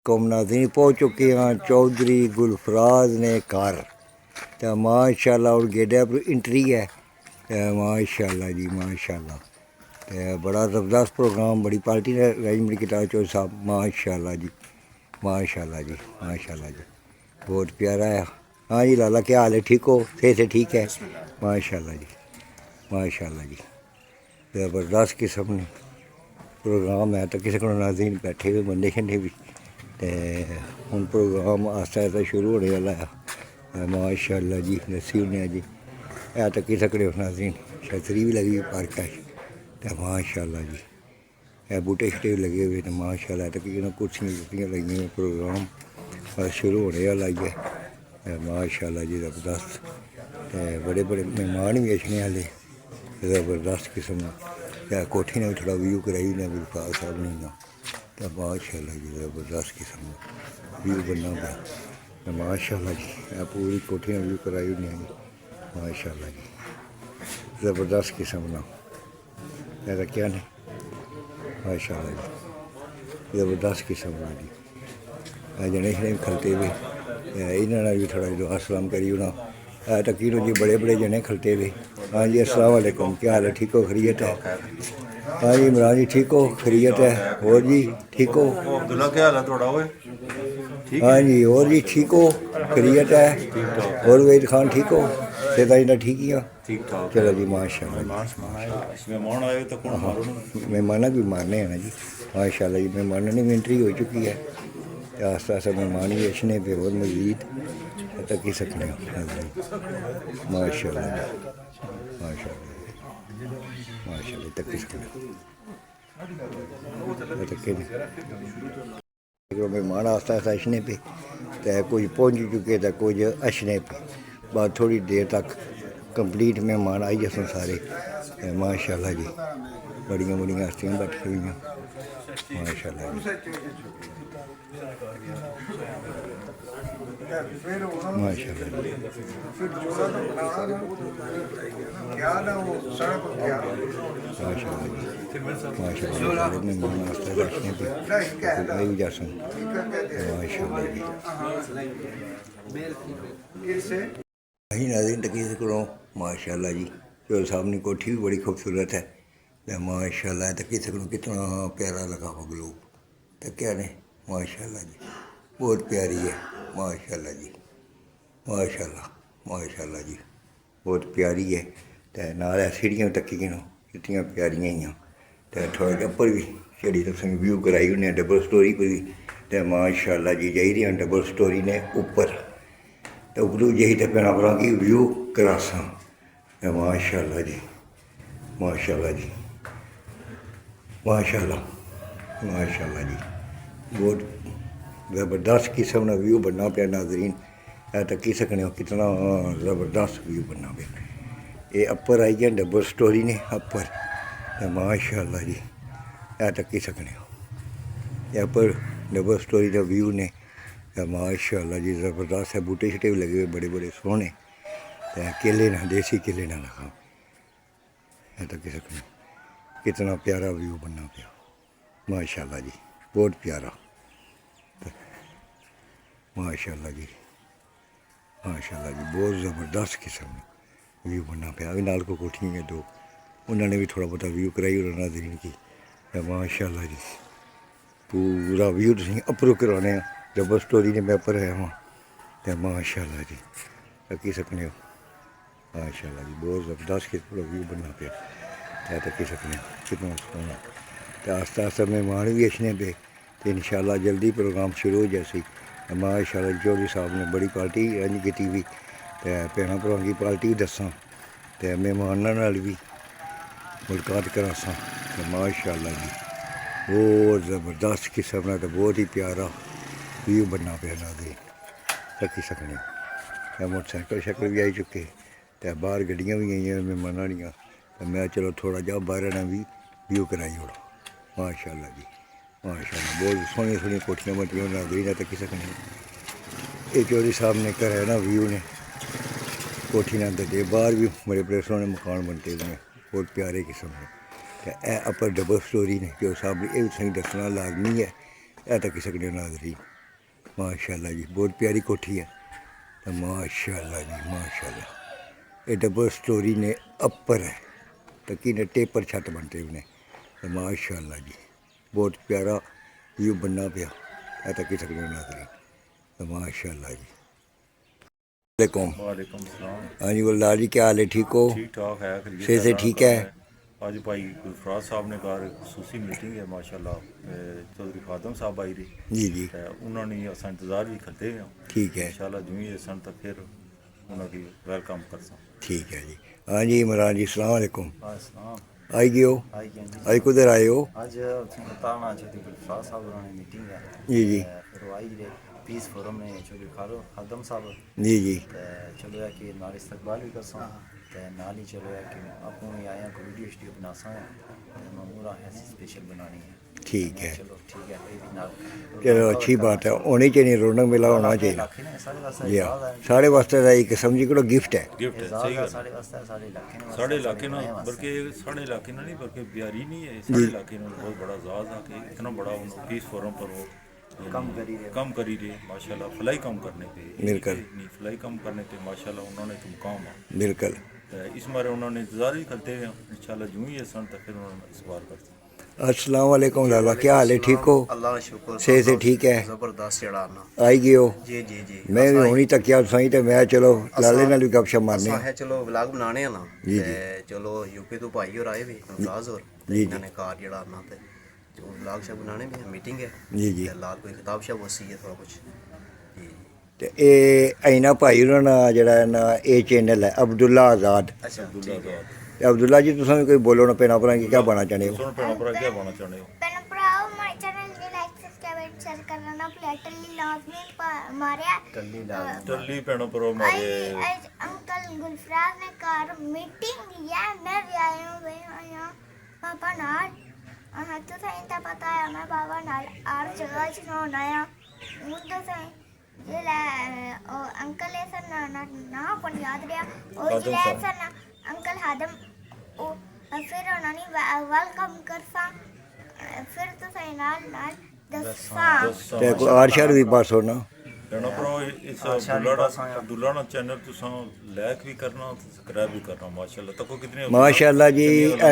قوم ناظرین پہنچ چکے ہیں چودھری گلفراز نے گھر تو ماشاء اللہ اور گیڈے پر انٹری ہے ماشاء اللہ جی ماشاء اللہ بڑا زبردست پروگرام بڑی پارٹی نے ارینجمنٹ کیا چودھری صاحب ماشاء اللہ جی ماشاء اللہ جی ماشاء اللہ جی بہت پیارا ہے ہاں جی لالا کیا حال ہے ٹھیک ہو صحت سے ٹھیک ہے ماشاء اللہ جی ماشاء اللہ جی زبردست قسم نے پروگرام ہے تو کسی کو ناظرین بیٹھے ہوئے بندے شندے بھی ہوں پروگرام آہستہ آہستہ شروع ہونے والا ہے ماشاء اللہ جی دسی ہونے جی ہے تو کسی کو ناظرین چھتری بھی لگی ہوئی پارک ہے تو ماشاء اللہ جی ہے بوٹے شٹے بھی لگے ہوئے تو ماشاء اللہ تو کرسیاں کرسیاں لگی ہوئی پروگرام شروع ہونے والا ہی ہے ماشاء اللہ جی زبردست بڑے بڑے مہمان بھی اچھنے والے زبردست قسم کوٹھی نے بھی تھوڑا ویو کرائی نے گلفراز صاحب نے تو ماشاء اللہ جی زبردست قسم ویو بننا پیا ماشاء اللہ جی پوری کوٹھی نے ویو کرائی ہوئی جی ماشاء اللہ جی زبردست قسم نا ایسا کیا نہیں ماشاء اللہ جی زبردست قسم نا جی جنے شنے بھی کھلتے ہوئے انہوں بھی تھوڑا دعا سلام کری ہونا تقریر جی بڑے بڑے جنے کھلتے ہوئے ہاں جی السلام علیکم کیا حال ہے ٹھیک ہو خیریت ہے ہاں جی عمران جی ٹھیک ہو خیریت ہے اور جی ٹھیک ہو عبداللہ کیا حال ہے تھوڑا ہوئے ہاں جی اور جی ٹھیک ہو خیریت ہے اور وحید خان ٹھیک ہو سیدا جی ٹھیک ہی ہاں ٹھیک ٹھاک چلو جی ماشاء اللہ جی مہمان آئے تو کون ہاں مارو مہمانہ بھی مارنے ہیں نا جی ماشاء اللہ جی مہمانوں نے بھی انٹری ہو چکی ہے آہستہ آہستہ مہمان بھی اچھنے پہ اور مزید تک ہی سکنے ماشاء اللہ جی ماشاء اللہ ماشاء اللہ تک ہی سکنے مہمان آہستہ آہستہ اچھنے پہ تو کچھ پہنچ چکے تو کچھ اچھنے پہ بعد تھوڑی دیر تک کمپلیٹ مہمان آئی جسن سارے ماشاء اللہ جی بڑیاں بڑیاں ہستیاں بیٹھی ہوئی ہیں ماشاء اللہ جی ماشاء اللہ جی ماشاء اللہ جی ماشاء اللہ سارے مہمان آہستہ بیٹھنے پہ آئی بھی جا سن ماشاء اللہ جی ناظرین تقریر کرو ماشاء اللہ جی چودھری صاحب کی کوٹھی بھی بڑی خوبصورت ہے ماشاء اللہ تقریر کرو کتنا پیارا لگا ہو گلوب تو کیا نہیں ماشاء اللہ جی بہت پیاری ہے ماشاء اللہ جی ماشاء اللہ جی بہت پیاری ہے تو نال سیڑھیاں تکی گنو کتنی پیاریاں ہی تو تھوڑا جہا اپر بھی چڑی تسیں ویو کرائی انہیں ڈبل سٹوری پر بھی تو ماشاء اللہ جی جائی رہی ہیں ڈبل سٹوری نے اوپر تو ابرو جی تو پینا پڑا کہ ویو کراساں ماشاء اللہ جی ماشاء اللہ جی ماشاء اللہ ماشاء اللہ جی بہت زبردست قسم کا ویو بننا پیا ناظرین تکی سکنے ہو کتنا زبردست ویو بننا پیا یہ اپر آئی گیا ڈبل سٹوری نے اپر ماشاء اللہ جی تکی سکنے ہو یہ اپر ڈبل سٹوری کا ویو نے ماشاء اللہ جی زبردست ہے بوٹے شٹے بھی لگے ہوئے بڑے بڑے سوہنے کیلے نہ دیسی کیلے نہ لگا تکی سکنے کتنا پیارا ویو بننا پیا ماشاء اللہ جی بہت پیارا ماشاء اللہ جی ماشاء اللہ جی بہت زبردست قسم ویو بننا پیا ابھی نال کو کوٹھیاں ہیں دو انہوں نے بھی تھوڑا بہت ویو کرائی اور ناظرین کی ماشاء اللہ جی پورا ویو تھی اپروں کرانے ہیں ڈبل سٹوری نے میں اپر آیا ہوں تو ماشاء اللہ جی تکی سکنے ہو ماشاء اللہ جی بہت زبردست قسم کا ویو بننا پیا تکی سکنے ہو کتنا سونا تو آہستہ آہستہ مہمان بھی اچھنے پہ تو ان شاء اللہ جلدی پروگرام شروع ہو جیسے ماشاء اللہ چودھری صاحب نے بڑی پارٹی ارینج کی بھی تو بھیناں بھراواں کی پارٹی بھی دساں تو مہمانوں بھی ملاقات کراساں تو ماشاء اللہ جی بہت زبردست قسم کا تو بہت ہی پیارا ویو بننا پیا ناظرین تکی سکنے موٹر سائیکل شیکل بھی آئی چکے تو باہر گڈیاں بھی گئی مہمانوں والیاں تو میں چلو تھوڑا جہا باہر بھی ویو کرائی اوڑا ماشاء اللہ جی ماشاء اللہ بہت سوہنیاں سوہنیاں کوٹھیاں بنٹیاں ناظرین تکی سکنے یہ چودھری صاحب نے کرایا نا ویو نے کوٹھی نے اندر دے باہر بھی بڑے بڑے سوہنے مکان بنتے ہوئے بہت پیارے قسم کے تو اے اپر ڈبل سٹوری نے چودھری صاحب نے یہ بھی صحیح دسنا لازمی ہے ਇਹ ਤਾਂ ਕਿਸੇ ਨੇ ਨਾਜ਼ਰੀਨ ਮਾਸ਼ਾਅੱਲਾ ਜੀ ਬਹੁਤ ਪਿਆਰੀ ਕੋਠੀ ਹੈ ਤੇ ਮਾਸ਼ਾਅੱਲਾ ਜੀ माशाल्लाह ये डबल स्टोरी ने अपर है तकी ने टेपर छत बनते हुए तो माशाअल्लाह जी बहुत प्यारा व्यू बनना पिया है तकी सकते नाज़रीन तो माशाअल्लाह जी वालेकुम वालेकुम सलाम। हाँ जी बोला जी क्या हाल है ठीक हो ठीक ठाक है खैरियत से अल्लाह ठीक का है ਅੱਜ ਭਾਈ ਗੁਲਫਰਾਜ਼ ਸਾਹਿਬ ਨੇ ਘਰ ਖਸੂਸੀ ਮੀਟਿੰਗ ਹੈ ਮਾਸ਼ਾਅੱਲਾ ਚੌਧਰੀ ਖਾਦਮ ਸਾਹਿਬ ਆਈ ਰਹੀ जी जी ਤੇ ਉਹਨਾਂ ਨੇ ਅਸਾਂ ਇੰਤਜ਼ਾਰ ਵੀ ਕਰਦੇ ਹਾਂ ठीक है इंशाल्लाह जुई असन तो फिर उन्होंने वेलकम कर सा ठीक है जी हाँ जी इमरान जी सलाम वालेकुम अस्सलाम आई गए हो आई गया जी आज किधर आए हो आज बताना चाहती गुलफराज साहब उन्होंने मीटिंग है जी जी फिर वो आई जे पीस फोरम ने चलो खालो खादम साहब जी जी चलो है कि नाल इस्तकबाल भी कर सा नाल ही चलो है कि आपको ही आया को वीडियो स्टूडियो बना सा मामूरा है स्पेशल बनानी है ठीक है चलो ठीक है ये भी नाल चलो अच्छी बात है होनी चाहिए रौनक मेला होना चाहिए लाखे ने सारे वास्ते जी हाँ साढ़े वास्ते का एक समझी करो गिफ्ट है गिफ्ट है सही गल सारे वास्ते सारे लाखे ने साढ़े इलाके ना बल्कि साढ़े इलाके ना नहीं बल्कि बिहारी नहीं है साढ़े इलाके में बहुत बड़ा जाज है कि इतना बड़ा उन्होंने पीस फोरम पर वो कम करी रहे कम करी रहे माशाल्लाह फलाई कम करने पे बिल्कुल। नहीं फलाई कम करने पे माशाल्लाह उन्होंने तो मुकाम है बिल्कुल इस बार उन्होंने इंतजार ही करते हुए इंशाल्लाह यूं ही सन तो फिर उन्होंने इस बार करते अस्सलाम वालेकुम लाला क्या हाल है ठीक हो अल्लाह का शुक्र से ठीक है जबरदस्त चढ़ाना आई गए हो जी जी जी मैं भी होनी तक क्या सही तो मैं चलो लाले नाल भी गपशप मारने असां है चलो व्लॉग बनाने हैं ना जी, ते चलो यूके तो भाई और आए भी मुमताज और जी, इन्होंने कार जड़ा ना ते जो व्लॉग शब बनाने भी है मीटिंग है जी जी ते लाल कोई किताब शब वसी है थोड़ा कुछ जी ਤੇ ਇਹ ਐਨਾ ਭਾਈ ਉਹਨਾਂ ਦਾ ਜਿਹੜਾ ਨਾ ਇਹ ਚੈਨਲ ਹੈ ਅਬਦੁੱਲਾ ਆਜ਼ਾਦ अच्छा ठीक है ਤੇ ਅਬਦੁੱਲਾ ਜੀ ਤੁਸੀਂ ਵੀ ਕੋਈ ਬੋਲੋ ਨਾ ਪੈਣਾ ਪਰਾਂ ਕੀ ਬਣਾ ਚਾਹੁੰਦੇ ਹੋ सुन पेड़ा पर क्या बनना चाहते हो पेन भराओ माय चैनल भी लाइक सब्सक्राइब शेयर करना ना प्लेटली लाजमी मारिया टल्ली लाल टल्ली पेड़ों पर हमारे आज अंकल गुलफराज ने कार मीटिंग लिया मैं भी आया हूँ यहाँ पापा नाल हाँ तो सही था पता है मैं पापा नाल आर जगह चुनाव आया मुद्दों से ये ले अंकल ऐसा ना ना ना पर याद रहा और हादम ये साहब। ऐसा ना अंकल हादम ओ फिर उन्होंने वेलकम कर सा फिर तो सही नाल नाल दसा ਤੇ ਕੋਈ ਆਰਸ਼ਰ ਵੀ ਬਸ ਹੋਣਾ पेड़ों पर इस अब्दुल्ला ना चैनल तुसा लाइक भी करना सब्सक्राइब भी करना माशाल्लाह तको कितने माशाल्लाह जी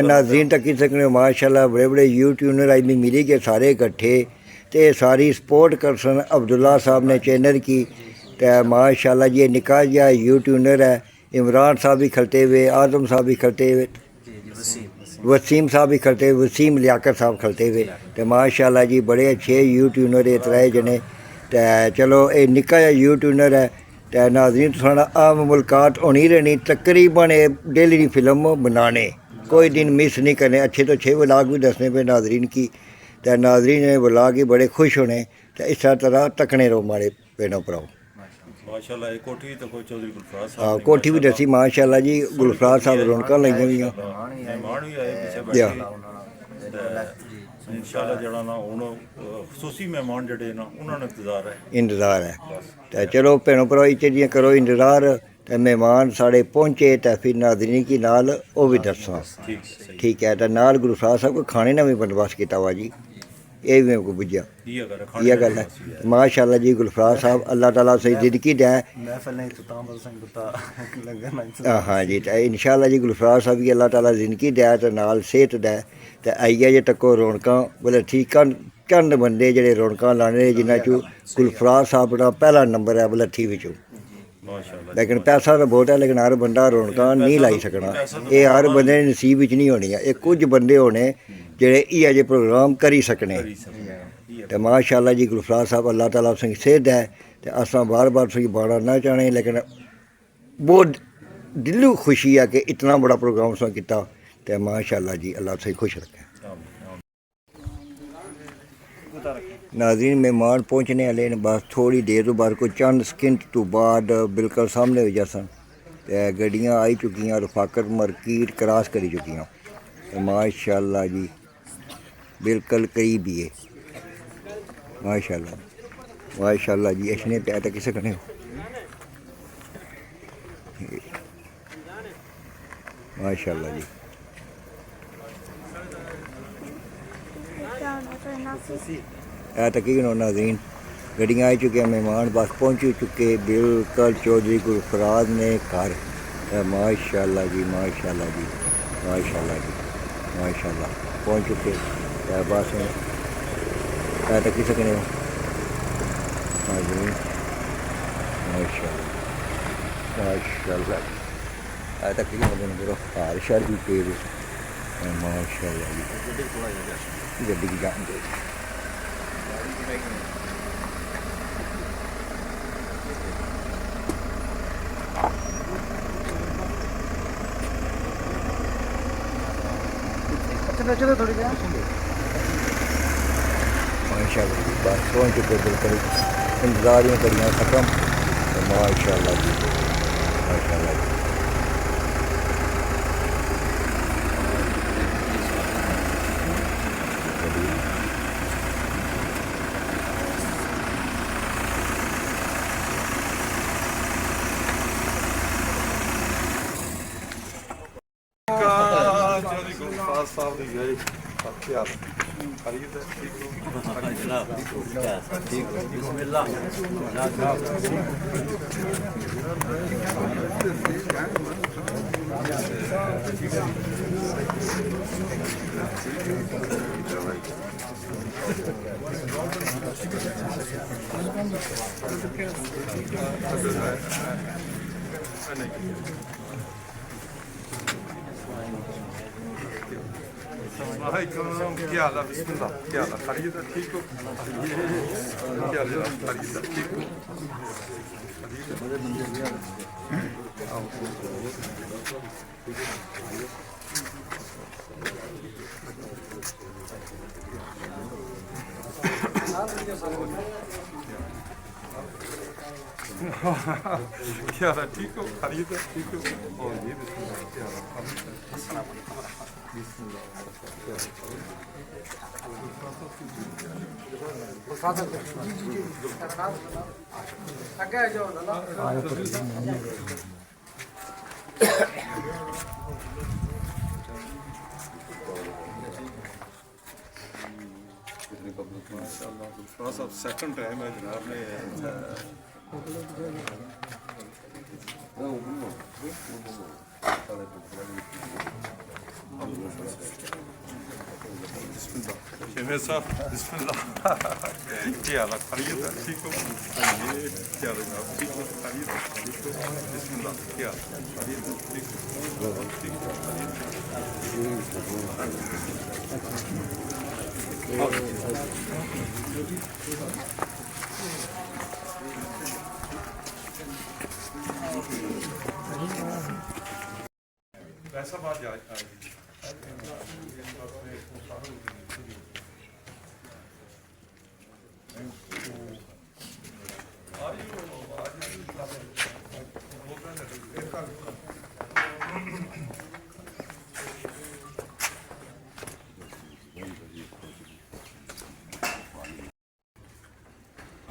नाज़रीन तक की सकने माशाल्लाह बड़े बड़े यूट्यूबर आज भी मिली के सारे इकट्ठे ते सारी सपोर्ट कर सन अब्दुल्ला साहब ने चैनल की ते माशाल्लाह जी निका जिहा यूट्यूबर है इमरान साहब भी खड़ते हुए आदम साहब भी खड़ते हुए जी जी वसीम वसीम साहब भी खड़ते हुए वसीम लियाकत साहब खड़ते हुए तो माशाल्लाह जी बड़े अच्छे यूट्यूबर है त्रै जने तो चलो ये निका जिहा यूट्यूबर है तो नाज़रीन थोड़ा आम मुलाकात होनी रहनी तकरीबन डेली की फिल्म बनाने कोई दिन मिस नहीं करने अच्छे तो अच्छे व्लॉग भी दसने पे नाज़रीन की तो नाज़रीन ने व्लॉग ही बड़े खुश होने तो इस तरह तकने रहो हमारे पेड़ों पर आओ माशाल्लाह एक कोठी तो कोई चौधरी गुलफराज हाँ साहब कोठी भी दसी माशाल्लाह जी गुलफराज साहब रौनक लगी हुई मेहमान भी आए पीछे या। बैठे इंशाल्लाह जड़ा ना हुन खसूसी मेहमान जड़े ना उन्होंने इंतजार है इंतज़ार है तो चलो भैनों भराओ इत्थे जियां करो इंतज़ार तो मेहमान साढ़े पहुँचे तो फिर नाज़रीन की नाल वो भी दसां ठीक सही ठीक है तो नाल गुलफराज साहब को खाने का भी बंदोबस्त किया हुआ जी ये भी मेरे को बुझा ये अगर ये गल है माशाल्लाह जी गुलफराज साहब अल्लाह ताला सही ज़िंदगी दे मैं पहले तो ताम बल संग बता लंगर ना हाँ जी तो इंशाल्लाह जी गुलफराज साहब की अल्लाह ताला ज़िंदगी दे तो नाल सेहत दे तो आइए जे टक्को रौनकां बोले ठीक चंद बंदे जेह्ड़े रौनकां लाने जिन्हां चों गुलफराज साहब दा पहला नंबर है बलट्ठी विचों माशाल्लाह लेकिन पैसा तो बहुत है लेकिन हर बंदा रौनकां नहीं लाई सकना ये हर बंदे दे नसीब विच नहीं होनी ये कुछ बंदे होने जेह्ड़े इ'यै जे प्रोग्राम करी सकने तो माशाल्लाह जी गुलफराज साहब अल्लाह ताला तुसेंगी सेहत है तो असां बार बार तुसेंगी बाड़ा ना चाहने लेकिन बहुत दिलों खुशी है कि इतना बड़ा प्रोग्राम तुसें कीता तो माशाल्लाह जी अल्लाह तुसेंगी खुश रखे नाज़रीन मेहमान पहुँचने वाले ने बस थोड़ी देर तो बाद कोई चंद सकिंट तो बाद बिल्कुल सामने हो जासन तो गड्डियाँ आई चुकियाँ रफाकत मार्केट क्रॉस करी चुकियाँ तो माशाल्लाह जी बिल्कुल करीब ही है माशाल्लाह माशाल्लाह जी अशने पे आता किसे कने हो माशाल्लाह जी تقریباً ناظرین گڈیاں آ چکے ہیں، مہمان بس پہنچ چکے بالکل چودھری گلفراز نے گھر۔ ماشاء اللہ جی، ماشاء اللہ جی، ماشاء اللہ جی، ماشاء اللہ پہنچ چکے بس تکی سکنے ہو ناظرین۔ ماشاء اللہ ماشاء اللہ تقریباً برو ہار شہر بھی پے ماشاء اللہ جی، گڈی کی جان دے چلو تھوڑی دیر ماشاء اللہ جی، بس پہنچ چکے بالکل انتظاریاں کریاں ختم۔ ماشاء اللہ جی، ماشاء اللہ جی۔ چودھری گلفراز صاحب دی گئی خرید کیا حال ہے؟ بسم اللہ، کیا حال ہے؟ خرید ہے؟ ٹھیک ہو؟ کیا حال ہے؟ خرید ہے؟ ٹھیک ہو؟ کیا حال ہے؟ ٹھیک ہو؟ خرید ہے؟ ٹھیک ہو؟ اور یہ بسم اللہ، کیا حال ہے؟ بسم اللہ۔ تھوڑا سا سیکنڈ ٹائم ہے جناب نے شمیر صاحب بسم اللہ، کیا حال ہے؟ خرید ہے؟ ٹھیک ہو؟ کیا حال ہے جناب؟ ٹھیک ہو؟ خرید ہے؟ ٹھیک ہو؟ بسم اللہ، کیا حال ہے؟ خرید ہے؟ ٹھیک ہو؟ ٹھیک ہو؟ ویسا بات جائے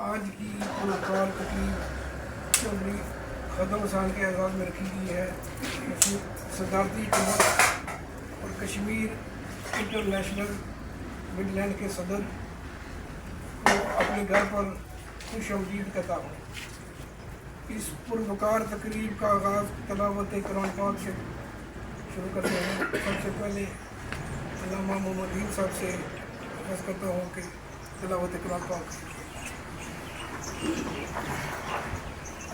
آج کی ملاقات تقریب چودھری خدم حسان کے اعزاز میں رکھی گئی ہے۔ صدارتی قوت اور کشمیر انٹرنیشنل مڈ لینڈ کے صدر کو اپنے گھر پر خوش آمدید کہتا ہوں۔ اس پروکار تقریب کا آغاز تلاوت قرآن پاک سے شروع کرتے ہیں۔ سب سے پہلے علامہ محمد عید صاحب سے عرض کرتا ہوں کہ تلاوت قرآن پاک۔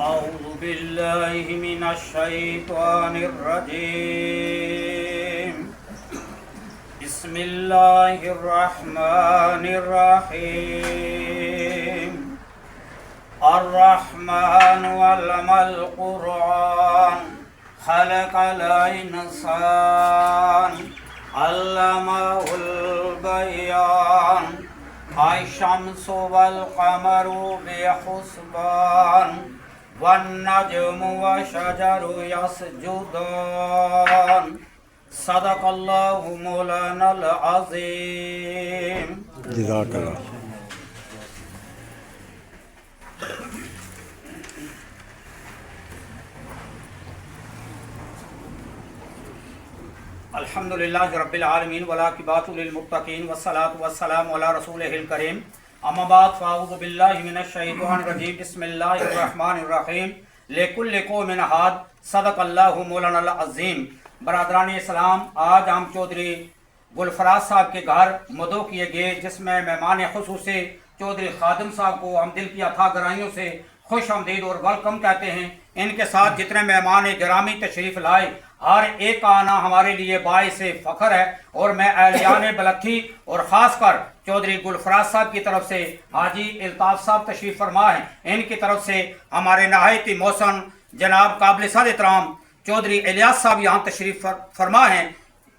أعوذ بالله من الشيطان الرجيم بسم الله الرحمن الرحيم الرحمن علم القرآن خلق الإنسان علمه البيان الشمس والقمر بحسبان والنجم والشجر يسجدان صدق الله مولانا العظيم جزاک اللہ۔ الحمد للہ رب العالمین والعاقبۃ للمتقین والصلاۃ والسلام علی رسولہ الکریم अम्मा बाद फ़ाऊज़ु बिल्लाहि मिनश शैतानिर रजीम बिस्मिल्लाहिर रहमानिर रहीम लिकुल्लि क़ौमिन हाद सदक़ल्लाहु मौलाना अज़ीम। बरादरान इस्लाम, आज हम चौधरी गुलफराज साहब के घर मदो किए गए, जिसमें मेहमान खुसूसी चौधरी खादिम साहब को हम दिल की अथाह गहराइयों से खुश आमदीद और वेलकम कहते हैं। इनके साथ जितने मेहमान गिरामी तशरीफ़ लाए, हर एक का आना हमारे लिए बाइस फ़ख्र है। और मैं अहलियान बलखी और ख़ासकर चौधरी गुलफराज साहब की तरफ से, हाजी अल्ताफ़ साहब तशरीफ़ फरमा हैं, इनकी तरफ से हमारे नहायती मौसन जनाब काबिल सद एहतराम चौधरी इलियास साहब यहाँ तशरीफ़ फरमा हैं,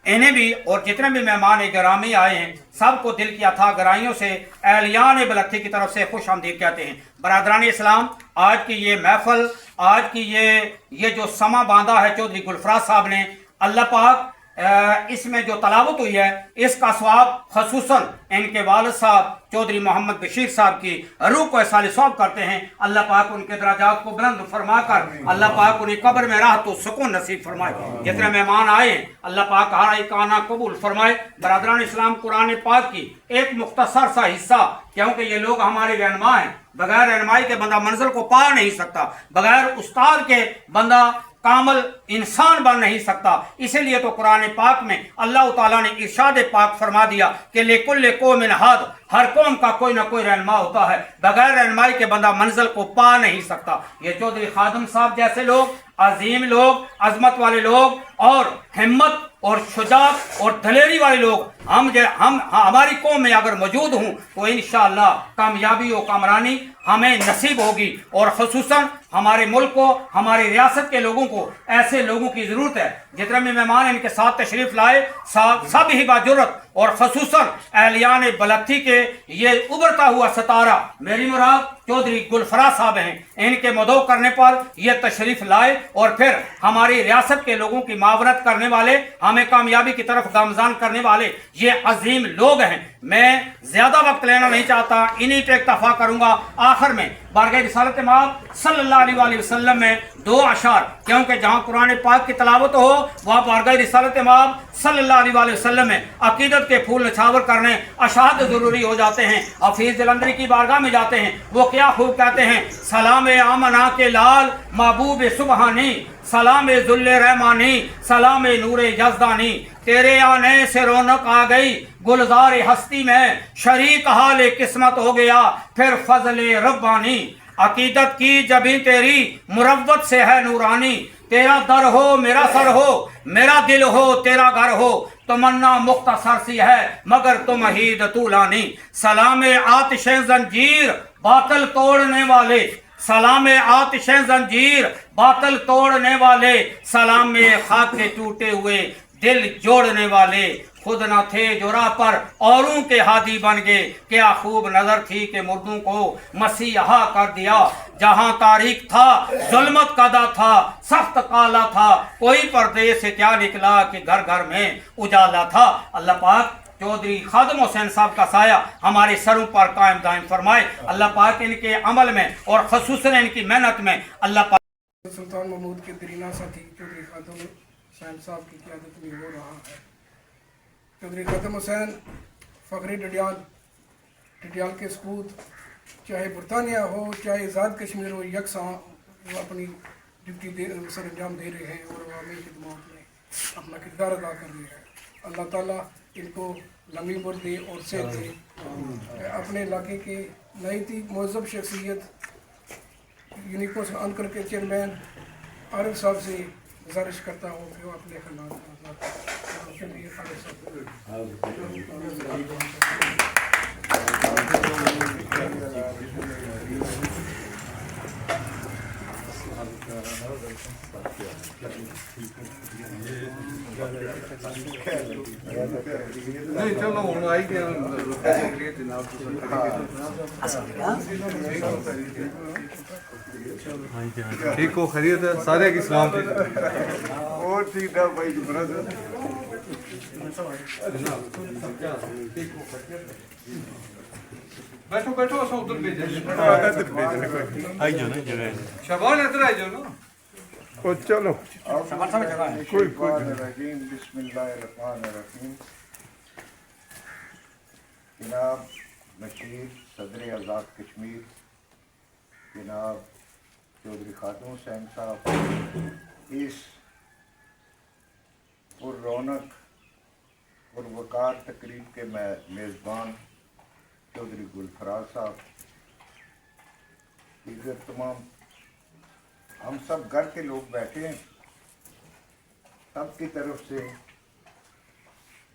इन्हें भी और जितने भी मेहमान गिरामी आए हैं सबको दिल की अथाह गहराइयों से अहलियान बलखी की तरफ से खुश आमदीद कहते हैं। बरादरान इस्लाम, आज की ये महफल, आज की ये जो समा बांधा है चौधरी गुलफराज साहब ने, अल्लाह पाक इसमें जो तलावत हुई है इसका स्वाब खसूसन इनके वालिद साहब चौधरी मोहम्मद बशीर साहब की रूह को साल स्वाब करते हैं। अल्लाह पाक उनके दराजात को बुलंद फरमा कर अल्लाह पाक उन्हें कब्र में राहत तो सुकून नसीब फरमाए। जितने मेहमान आए हैं अल्लाह पाक हर एक आना कबूल फरमाए। बरादरान इस्लाम, कुरान पाक की एक मुख्तसर सा हिस्सा, क्योंकि ये लोग हमारे रहनुमा हैं, बगैर रहनुमाई के बंदा मंजिल को पा नहीं सकता, बगैर उस्ताद के बंदा कामल इंसान बन नहीं सकता। इसीलिए तो कुरान पाक में अल्लाह ताला ने इरशाद पाक फरमा दिया कि लिकुल्लि क़ौमिन हाद, हर कौम का कोई ना कोई रहनुमा होता है, बगैर रहनुमाई के बंदा मंजिल को पा नहीं सकता। ये चौधरी खादिम साहब जैसे लोग, अजीम लोग, अजमत वाले लोग और हिम्मत और शुजात और दलेरी वाले लोग हम हमारी कौम में अगर मौजूद हूँ तो इंशाअल्लाह कामयाबी और कामरानी हमें नसीब होगी। और खुसूसन हमारे मुल्क को, हमारी रियासत के लोगों को ऐसे लोगों की ज़रूरत है। जितने भी मेहमान इनके साथ तशरीफ़ लाए सब ही बाजुरत और खसूसन अहलियान बलखी के ये उभरता हुआ सितारा मेरी मुराद चौधरी गुलफराज साहब हैं। इनके मदो करने पर ये तशरीफ़ लाए और फिर हमारी रियासत के लोगों की मावनत करने वाले, हमें कामयाबी की तरफ गामजान करने वाले ये अजीम लोग हैं। मैं ज़्यादा वक्त लेना नहीं चाहता, इन्हीं पे इक्तफा करूँगा। आखिर में बारगाह रिसालत माब सल्लल्लाहु अलैहि वसल्लम में दो अशार, क्योंकि जहाँ कुरान पाक की तलावत हो वहाँ बारगाह रिसालत माब सल्लल्लाहु अलैहि वसल्लम में अकीदत के फूल नछावर करने अशाद ज़रूरी हो जाते हैं। हफीज़ जलंधरी की बारगाह में जाते हैं, वो क्या खूब कहते हैं, सलाम आमना के लाल महबूब सुबहानी, सलाम जुल्ले रहमानी, सलाम नूरे यज़दानी, तेरे आने से रौनक आ गई गुलजार हस्ती में, शरीक हाल किस्मत हो गया फिर फजल रब्बानी। अकीदत की जबी तेरी मुरव्वत से है नूरानी, तेरा दर हो मेरा सर हो, मेरा दिल हो तेरा घर हो, तमन्ना मुख्तसर सी है मगर तुम हीद तूलानी। सलाम आतिश जंजीर बातल तोड़ने वाले, सलाम आतिश जंजीर बातल तोड़ने वाले, सलाम खाक के टूटे हुए दिल जोड़ने वाले, खुद न थे जो राह पर औरों के हादी बन गए, क्या खूब नजर थी कि मुर्दों को मसीहा कर दिया। जहां तारीख था जुल्मत कदा था, सख्त काला था, कोई पर्दे से क्या निकला कि घर घर में उजाला था। अल्लाह पाक चौधरी खादिम हुसैन साहब का साया हमारे सरों पर कायम दायम फरमाए। अल्लाह पाक इनके अमल में और खसूसन इनकी मेहनत में अल्लाह पाक सुल्तान महमूद के दरीना साथी चौधरी खादिम हुसैन साहब की क़यादत में हो रहा है। चौधरी खादिम हुसैन फ़खरी डडियाल के सपूत, चाहे बरतानिया हो चाहे आज़ाद कश्मीर हो, यकसा वो अपनी ड्यूटी सर अंजाम दे रहे हैं और अवामी खिदमत में अपना किरदार अदा कर रहे हैं। अल्लाह ताला इनको लंबी उम्र दे और सेहत दे। अपने इलाके के नई महज़ब शख्सियत यूनिको अंकर के चेयरमैन आरिफ साहब से गुजारिश करता हूँ कि वो अपने नहीं चलो हम आई गए ठीक हो, खैरियत है, सारे की सलाम थी और ठीक ठाक भाई ब्रदर। बैठो बैठो असो उधर भेज आई जाओ ना जगह शबान इधर आ जाओ ना ओ चलो कोई बिस्मिल्लाहिर्रहमानिर्रहीम। जनाब नशीर صدر آزاد کشمیر جناب چودھری خادم حسین صاحب، اس پر رونق اور وقار تقریب کے میزبان چودھری گلفراز صاحب، دیگر تمام ہم سب گھر کے لوگ بیٹھے ہیں، سب کی طرف سے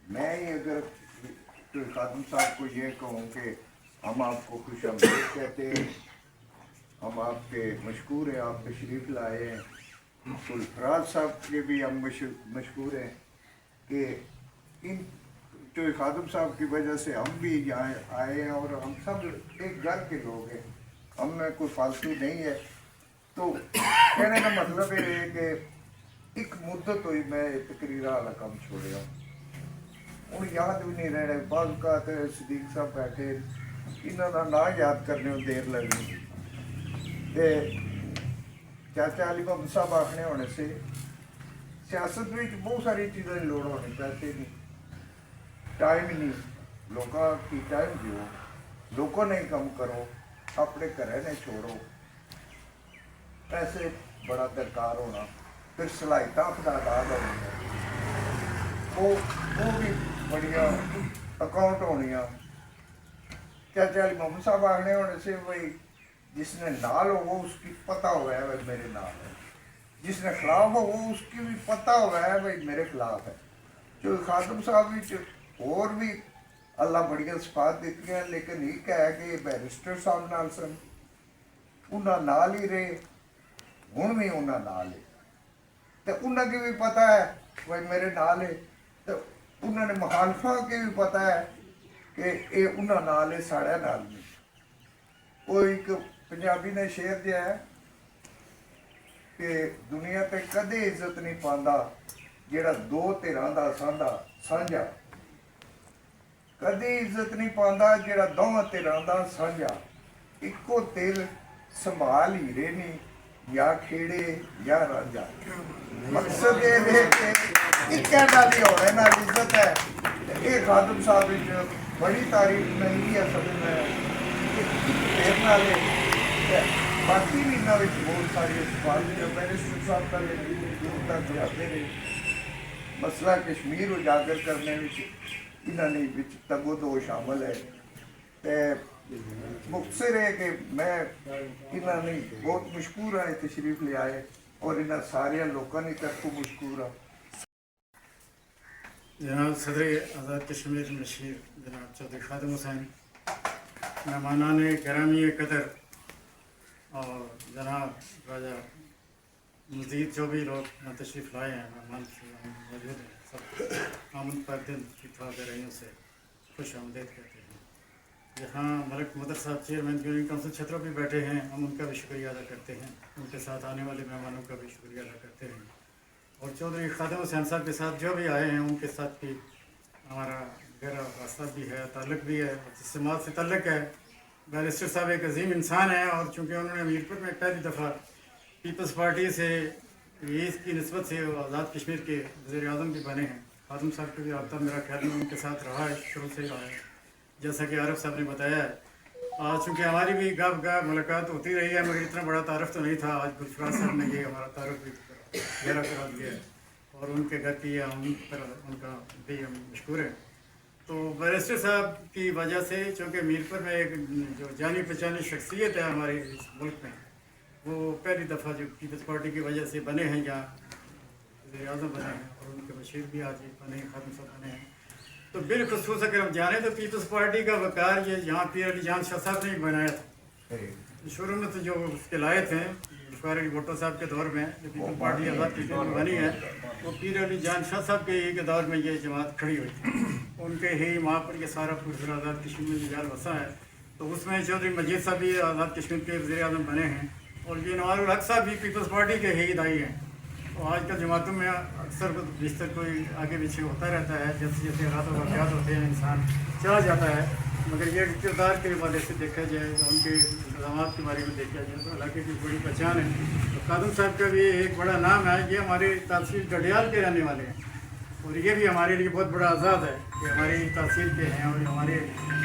میں ہی اگر کوئی خادم صاحب کو یہ کہوں کہ ہم آپ کو خوش آمدید کہتے ہیں، ہم آپ کے مشکور ہیں، آپ تشریف لائے ہیں۔ گلفراز صاحب کے بھی ہم مشکور ہیں کہ ان جو خادم صاحب کی وجہ سے ہم بھی یہاں آئے ہیں، اور ہم سب ایک گھر کے لوگ ہیں، ہم میں کوئی فالتو نہیں ہے۔ تو کہنے کا مطلب یہ ہے کہ ایک مدت ہوئی میں تقریر والا کام چھوڑیا ہوں، یاد بھی نہیں رہنے، بعض کا صدیق صاحب بیٹھے انہوں کا نام یاد کرنے دیر لگنی، چاچا علی محمد صاحب آخنے ہونے سے سیاست میں بہت ساری چیزیں کی لوڑ ہونی، پیسے نہیں، ٹائم نہیں، لوگوں کی ٹائم دیو، لوگوں نے کم کرو، اپنے گھر نے چھوڑو، پیسے بڑا درکار ہونا، پھر صلاحیت اپنا ادا ہونی، وہ بھی بڑیا اکاؤنٹ ہونی۔ چاچا علی محمد صاحب آخنے ہونے سے بھائی جس نے نال ہو وہ اس کی پتہ ہوا ہے بھائی میرے نال ہے، جس نے خلاف ہو وہ اس کی بھی پتہ ہوا ہے بھائی میرے خلاف ہے۔ جو خادم صاحب اور بھی اللہ بڑیاں صفات دیتی ہیں، لیکن یہ کہہ کہ بیرسٹر صاحب نال سن انہاں نال ہی رہے، ہوں بھی انہاں نال ہے، تو انہاں کی بھی پتہ ہے بھائی میرے نال ہے، تو انہوں نے مخالفہ کی بھی پتہ ہے کہ یہ انہاں نال ہے، ساڑھے نال نہیں۔ وہ ایک پنجابی نے شعر دیا ہے کہ دنیا تے کدے عزت نہیں پاندا جیڑا دو دھراں دا سانجا، کدے عزت نہیں پاندا جیڑا دوواں دھراں دا سانجا، اکو دل سنبھال ہیرے نہیں، یا کھیڑے یا رانجا۔ مقصد یہ ہے کہ ایک نال ہی ہونے نال عزت ہے۔ یہ خادم صاحب بڑی تعریف نہیں ہے سب میں دیر نالے، باقی بھی انہوں نے بہت ساری سوال جو بیرسٹر صاحب کا دور تک جاتے رہے، مسئلہ کشمیر اجاگر کرنے انہوں نے تگ و دو شامل ہے۔ مختصر ہے کہ میں انہوں نے بہت مشکور ہے تشریف لے آئے، اور انہوں سارے لوگوں کی طرف مشکور ہے۔ جناب صدر آزاد کشمیر مشیر جناب چودھری خادم حسین، مہمانان گرامی قدر، اور جناب راجہ مزید جو بھی لوگ تشریف لائے ہیں مہمان موجود ہیں، سب آمد پر دن کی رہیوں سے خوش آمدید کرتے ہیں۔ یہاں ملک مدر صاحب چیئرمین یونین کونسل چھترو بھی بیٹھے ہیں، ہم ان کا بھی شکریہ ادا کرتے ہیں، ان کے ساتھ آنے والے مہمانوں کا بھی شکریہ ادا کرتے ہیں، اور چودھری خادم حسین صاحب کے ساتھ جو بھی آئے ہیں ان کے ساتھ بھی ہمارا گہرا واسطہ بھی ہے، تعلق بھی ہے، جس سماعت سے تعلق ہے۔ بیرسٹر صاحب ایک عظیم انسان ہیں، اور چونکہ انہوں نے میرپور میں پہلی دفعہ پیپلز پارٹی سے اس کی نسبت سے آزاد کشمیر کے وزیر اعظم بھی بنے ہیں۔ خادم صاحب کا بھی رابطہ میرا خیال میں ان کے ساتھ رہا ہے، شروع سے ہی رہا ہے، جیسا کہ عارف صاحب نے بتایا ہے۔ آج چونکہ ہماری بھی گاہ ملاقات ہوتی رہی ہے، مگر اتنا بڑا تعارف تو نہیں تھا، آج گلفراز صاحب نے یہ ہمارا تعارف بھی گہرا کرا دیا ہے، اور ان کے گھر کی ان کا بھی ہم مشکور ہیں۔ تو بیرسٹر صاحب کی وجہ سے چونکہ میرپور میں ایک جو جانی پہچانی شخصیت ہے ہمارے اس ملک میں، وہ پہلی دفعہ جو پیپلز پارٹی کی وجہ سے بنے ہیں، جہاں وزیر اعظم بنے ہیں، اور ان کے بشیر بھی آج بنے ہیں، خادم صاحب بنے ہیں۔ تو بالخصوص اگر ہم جانیں تو پیپلز پارٹی کا وقار یہ یہاں پیر علی جان شاہ صاحب نے بنایا تھا۔ شروع میں تو جو اس کے لائے تھے ظفار علی بھٹو صاحب کے دور میں جو پیپلز پارٹی آزاد کشمیر میں بنی ہے، وہ پیر علی جان شاہ صاحب کے دور میں یہ جماعت کھڑی ہوئی تھی، ان کے ہی وہاں پر یہ سارا پورا آزاد کشمیر میں جال بسا ہے۔ تو اس میں چودھری مجید صاحب بھی آزاد کشمیر کے وزیر اعظم بنے ہیں، اور یہ نوار الحق صاحب بھی پیپلز پارٹی کے ہی دائی ہیں۔ تو آج کل جماعتوں میں اکثر بیشتر کوئی آگے پیچھے ہوتا رہتا ہے، جیسے جیسے حالات و واقعات ہوتے ہیں انسان چلا جاتا ہے، مگر یہ کردار کے حوالے سے دیکھا جائے، ان کے الزامات کے بارے میں دیکھا جائے تو علاقے کی بڑی پہچان ہے۔ تو خادم صاحب کا بھی ایک بڑا نام ہے، یہ ہمارے تحصیل ڈڈیال کے رہنے والے ہیں، और ये भी हमारे लिए बहुत बड़ा आज़ाद है कि हमारी तहसील के हैं और हमारे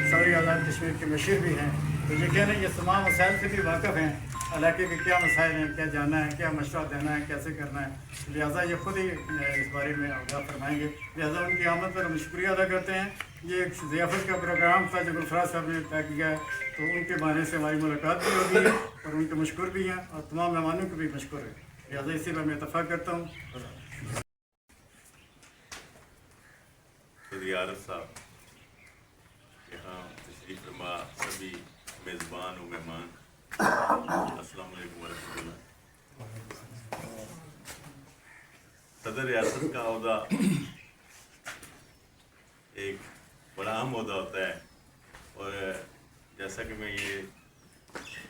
सदर आज़ाद कश्मीर के मशीर भी हैं, तो ये कहना ये तमाम मसाइल से भी वाकिफ़ हैं, इलाके के क्या मसाइल हैं, क्या जानना है, क्या मशवरा देना है, कैसे करना है, लिहाजा ये खुद ही इस बारे में आगाह फरमाएंगे। लिहाजा उनकी आमद पर हम शुक्रिया अदा करते हैं। ये एक ज़ियाफ़त का प्रोग्राम था जो गुलफराज साहब ने तय किया है, तो उनके बहाने से हमारी मुलाकात भी होगी है और उनके मशकूर भी हैं और तमाम मेहमानों को भी मशकूर है। लिहाजा इसी पर मैं इत्तफ़ाक़ करता हूँ। चौधरी आरिफ साहब, यहाँ तशरीफ़ फरमा सभी मेज़बान व मेहमान, अस्सलाम वालेकुम वरहमतुल्लाह। सदर रियासत का ओहदा एक बड़ा अहम ओहदा होता है और जैसा कि मैं ये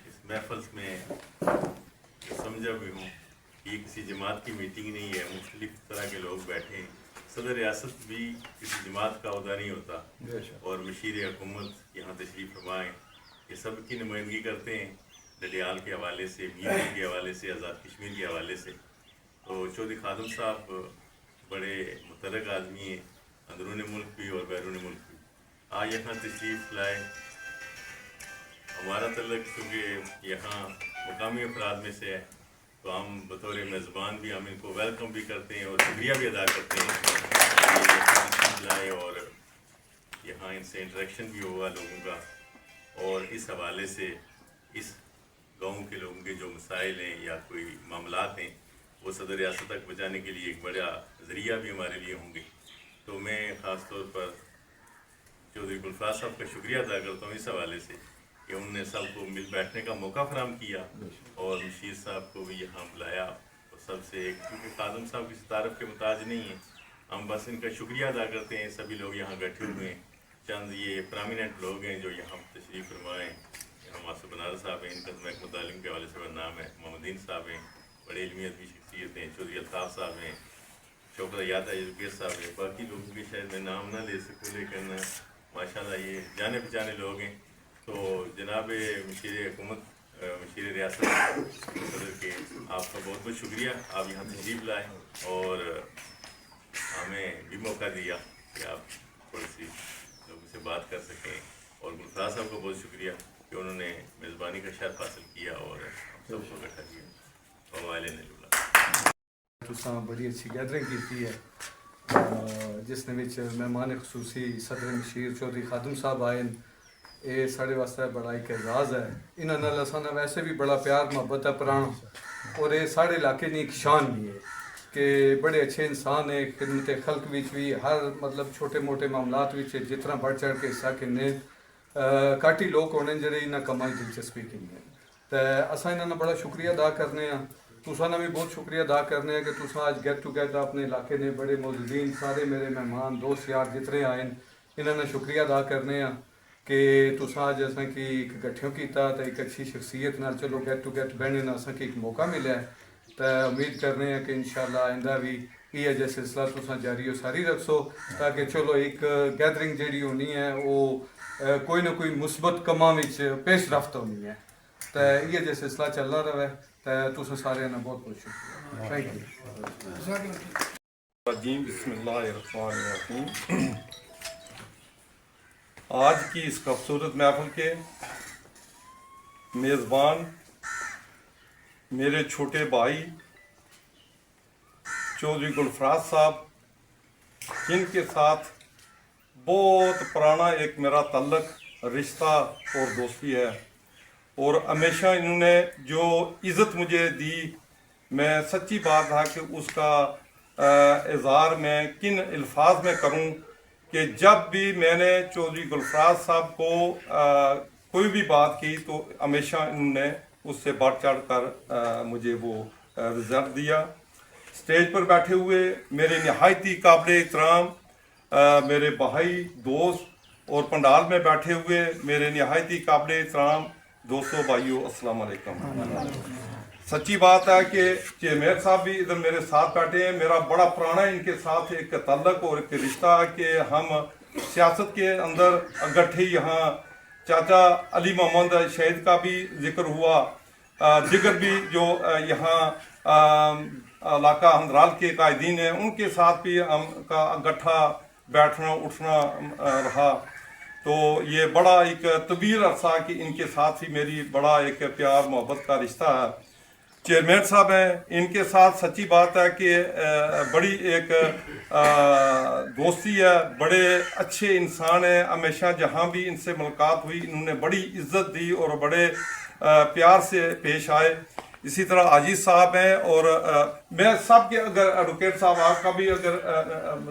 इस महफल में समझा भी हूँ कि ये किसी जमात की मीटिंग नहीं है, मुख्तलिफ तरह के लोग बैठे हैं। सदर रियासत भी किसी जमात का ओहदा नहीं होता और मशीर हुकूमत यहाँ तशरीफ़ फरमाएँ, ये सब की नुमाइंदगी करते हैं डडियाल के हवाले से, मीर के हवाले से, आज़ाद कश्मीर के हवाले से। तो चौधरी खादम साहब बड़े मुतरक आदमी हैं, अंदरून मुल्क भी और बैरून मुल्क भी। आज यहाँ तशरीफ़ लाए, हमारा तल्लक क्योंकि यहाँ मुकामी अफराद में से है, तो हम बतौर मेज़बान भी हम इनको वेलकम भी करते हैं और शुक्रिया भी अदा करते हैं कि लाए और यहाँ इनसे इंटरेक्शन भी हुआ लोगों का और इस हवाले से इस गाँव के लोगों के जो मसाइल हैं या कोई मामलात हैं वो सदर रियासत तक पहुँचाने के लिए एक बड़ा ज़रिया भी हमारे लिए होंगे। तो मैं ख़ास तौर पर चौधरी गुलफराज साहब का शुक्रिया अदा करता हूँ इस हवाले से कि उन्होंने सबको मिल बैठने का मौका फराहम किया और मशीर साहब को भी यहाँ बुलाया और सबसे क्योंकि खादम साहब किसी तारफ़ के मुताज नहीं हैं, हम बस इनका शुक्रिया अदा करते हैं। सभी लोग यहाँ बैठे हुए हैं, चंद ये प्रामिनेंट लोग हैं जो यहाँ तशरीफ़ फरमाएँ। यहाँ मासू बनारस साहब हैं, इनका महकमा तालीम के हवाले से नाम है, मोहम्मदीन साहब हैं, बड़े इल्मियत की शख्सियत हैं, चौधरी अल्ताफ़ साहब हैं, शौकत याद एजुकेट साहब हैं, बाकी लोगों के शायद मैं नाम ना ले सकूँ लेकिन माशाल्लाह ये जाने पहचाने लोग हैं। तो जनाब मशीर हुकूमत, मशीर रियासत सदर के आपका बहुत बहुत शुक्रिया, आप यहाँ तशरीफ़ लाए और हमें भी मौका दिया कि आप थोड़ी सी लोगों से बात कर सकें। और गुलफराज साहब को बहुत शुक्रिया कि उन्होंने मेज़बानी का शर्फ हासिल किया और हम सबको इकट्ठा किया। वाले ने तुसां बड़ी अच्छी गैदरिंग की है जिसने विच मेहमान खसूसी सदर मशीर चौधरी खादम साहब आए। ये साढ़े वास्ते बड़ा एक एजाज़ है, इन्होंने असाना वैसे भी बड़ा प्यार मोहब्बत है पुराना और ये साढ़े इलाके की एक शान भी है कि बड़े अच्छे इंसान है। खिदमत खल्क विच भी हर मतलब छोटे मोटे मामलात विच जितना बढ़ चढ़ के हिस्सा किन्ने घट ही लोग होने जेह्ड़े इन्हां कम्मां च दिलचस्पी किन्ने। तो असा इन्होंने बड़ा शुक्रिया अदा करने तुसा भी बहुत शुक्रिया अदा करने कि तुसा अज गेट टुगेदर अपने इलाके ने बड़े मौजूदीन सारे मेरे मेहमान दोस्त यार जितने आए इन्होंने शुक्रिया अदा करने कि तुसा अज असें कि एक गठियों किया तो एक अच्छी शख्सियत नाल चलो गेट टू गेट बहने ना असें एक मौका मिला है। तो उम्मीद करने कि इंशाल्लाह आइंदा भी ये जो सिलसिला तुसा जारी हो सारी रखो ताकि चलो एक गैदरिंग जी होनी है वो कोई ना कोई मुस्बत कमां विच पेश रफ्त होनी है। तो ये जो सिलसिला चलना रहे तो तुम सारे बहुत बहुत शुक्रिया, थैंक यू। बिस्मिल्लाहिर्रहमानिर्रहीम। आज की इस खूबसूरत महफिल के मेज़बान मेरे छोटे भाई चौधरी गुलफराज साहब, जिनके साथ बहुत पुराना एक मेरा तल्लक रिश्ता और दोस्ती है और हमेशा इन्होंने जो इज़्ज़त मुझे दी, मैं सच्ची बात है कि उसका इज़हार मैं किन अल्फाज में करूं कि जब भी मैंने चौधरी गुलफराज साहब को कोई भी बात की तो हमेशा इन्होंने उससे बढ़ चढ़ कर मुझे वो रिजल्ट दिया। स्टेज पर बैठे हुए मेरे नहायती काबिल एहतराम मेरे भाई दोस्त और पंडाल में बैठे हुए मेरे नहायती काबिल एहतराम दोस्तों भाइयों, अस्सलाम वालेकुम। सच्ची बात है कि चेमेर साहब भी इधर मेरे साथ बैठे हैं। मेरा बड़ा पुराना इनके साथ एक ताल्लुक और एक रिश्ता है कि हम सियासत के अंदर इकट्ठे यहाँ चाचा अली मोहम्मद शहीद का भी जिक्र हुआ दिगर भी जो यहाँ इलाका हंदराल के कायदीन हैं उनके साथ भी हम का इकट्ठा बैठना उठना रहा। तो ये बड़ा एक तवील अरसा कि इनके साथ ही मेरी बड़ा एक प्यार मोहब्बत का रिश्ता है। चेयरमैन साहब हैं, इनके साथ सच्ची बात है कि बड़ी एक दोस्ती है, बड़े अच्छे इंसान हैं। हमेशा जहाँ भी इनसे मुलाकात हुई इन्होंने बड़ी इज्जत दी और बड़े प्यार से पेश आए। इसी तरह आजिज साहब हैं और मैं सब के अगर एडवोकेट साहब आपका भी अगर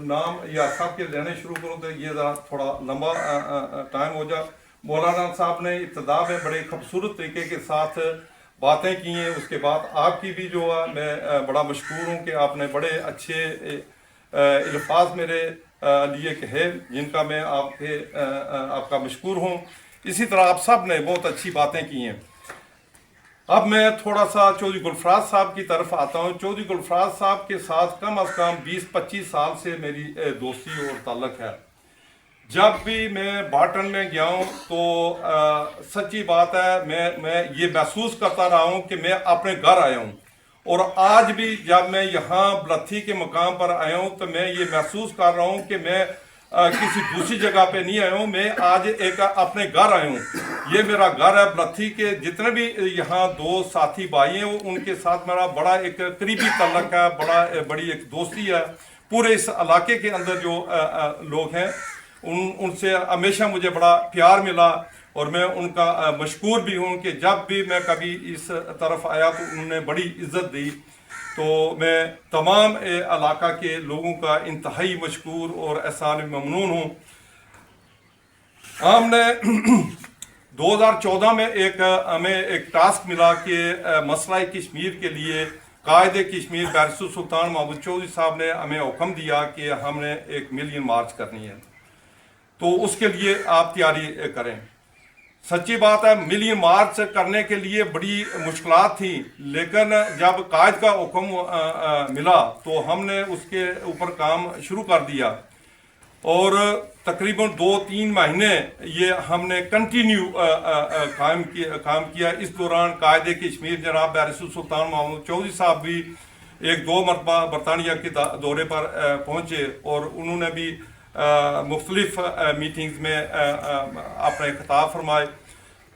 नाम या सब के लेने शुरू करूँ तो ये ज़रा थोड़ा लंबा टाइम हो जाए। मौलाना साहब ने इब्तिदा में बड़े खूबसूरत तरीके के साथ बातें की हैं। उसके बाद आपकी भी जो है मैं बड़ा मशकूर हूँ कि आपने बड़े अच्छे अल्फाज मेरे लिए कहे जिनका मैं आपका मशकूर हूँ। इसी तरह आप सब ने बहुत अच्छी बातें की हैं। अब मैं थोड़ा सा चौधरी गुलफराज साहब की तरफ आता हूँ। चौधरी गुलफराज साहब के साथ कम अज़ कम 20-25 साल से मेरी दोस्ती और ताल्लुक़ है। जब भी मैं बाटन में गया हूँ तो सच्ची बात है मैं ये महसूस करता रहा हूँ कि मैं अपने घर आया हूँ। और आज भी जब मैं यहाँ बलथी के मकाम पर आया हूँ तो मैं ये महसूस कर रहा हूँ कि मैं किसी दूसरी जगह पे नहीं आया हूँ, मैं आज एक अपने घर आया हूँ। ये मेरा घर है। बलथी के जितने भी यहाँ दो साथी भाई हैं उनके साथ मेरा बड़ा एक करीबी ताल्लुक़ है, बड़ी एक दोस्ती है। पूरे इस इलाके के अंदर जो लोग हैं उनसे हमेशा मुझे बड़ा प्यार मिला और मैं उनका मशकूर भी हूँ कि जब भी मैं कभी इस तरफ आया तो उन्होंने बड़ी इज्जत दी। तो मैं तमाम इलाका के लोगों का इंतहाई मशकूर और एहसान ममनून हूँ। हमने 2014 में हमें एक टास्क मिला कि मसला कश्मीर के लिए कायदे कश्मीर बैरिस्टर सुल्तान महमूद चौधरी साहब ने हमें हुक्म दिया कि हमने 1 मिलियन मार्च करनी है, तो उसके लिए आप तैयारी करें। सच्ची बात है मिलियन मार्च करने के लिए बड़ी मुश्किलात थी, लेकिन जब कायद का हुक्म मिला तो हमने उसके ऊपर काम शुरू कर दिया और तकरीबन 2-3 महीने ये हमने कंटिन्यू काम किया। इस दौरान कायदे कश्मीर जनाब बैरिस्टर सुल्तान महमूद चौधरी साहब भी 1-2 मरतबा बरतानिया के दौरे पर पहुँचे और उन्होंने भी मुख्तलिफ मीटिंग्स में अपने खिताब फरमाए।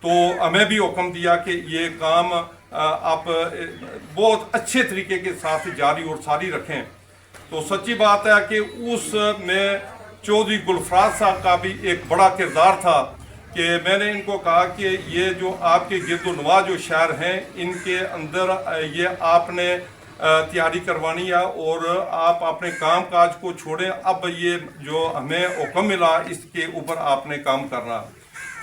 तो हमें भी हुक्म दिया कि ये काम आप बहुत अच्छे तरीके के साथ जारी और सारी रखें। तो सच्ची बात है कि उसमें चौधरी गुलफराज साहब का भी एक बड़ा किरदार था कि मैंने इनको कहा कि ये जो आपके गिरदोनवा जो शहर हैं इनके अंदर ये आपने तैयारी करवानी है और आप अपने काम काज को छोड़ें। अब ये जो हमें हुक्म मिला इसके ऊपर आपने काम करना।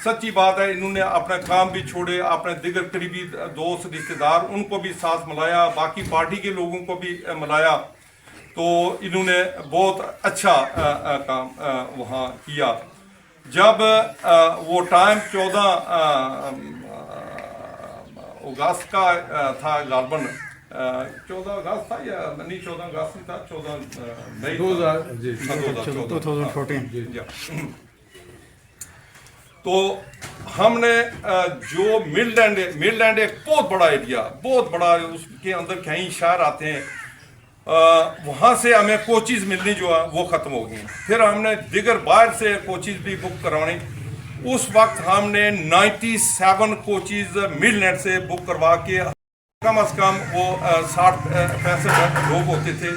सच्ची बात है इन्होंने अपना काम भी छोड़े, अपने दिगर करीबी दोस्त रिश्तेदार उनको भी साथ मिलाया, बाकी पार्टी के लोगों को भी मिलाया। तो इन्होंने बहुत अच्छा काम वहाँ किया। जब वो टाइम 14 अगस्त का था, गालबन 14 अगस्त था या नहीं, 14 अगस्त था, 14 मई 2014। तो हमने जो मिडलैंड एक बहुत बड़ा एरिया, बहुत बड़ा, उसके अंदर कई शहर आते हैं, वहाँ से हमें कोचेज़ मिलनी जो है वो ख़त्म हो गई। फिर हमने दिगर बाहर से कोचेज़ भी बुक करवानी। उस वक्त हमने 97 कोचेज़ मिडलैंड से बुक करवा के कम अज़ कम वो 60-65 लोग होते थे।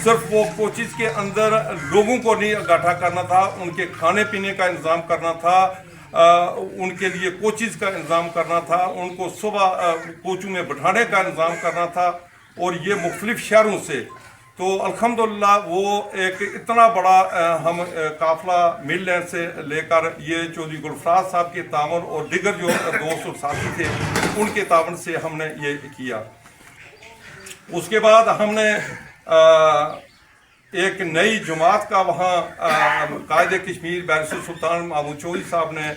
सिर्फ वो कोचेज़ के अंदर लोगों को नहीं इकट्ठा करना था, उनके खाने पीने का इंतज़ाम करना था, उनके लिए कोचेज़ का इंतज़ाम करना था, उनको सुबह कोचों में बिठाने का इंतज़ाम करना था, और ये मुख्तलिफ शहरों से। तो अल्हम्दुलिल्लाह वो एक इतना बड़ा हम काफ़िला मिडलैंड से लेकर ये चौधरी गुलफराज साहब के तावन और दिगर जो दोस्त और साथी थे उनके तावन से हमने ये किया। उसके बाद हमने एक नई जमात का वहाँ कायदे कश्मीर बैरिस्टर सुल्तान महमूद चौधरी साहब ने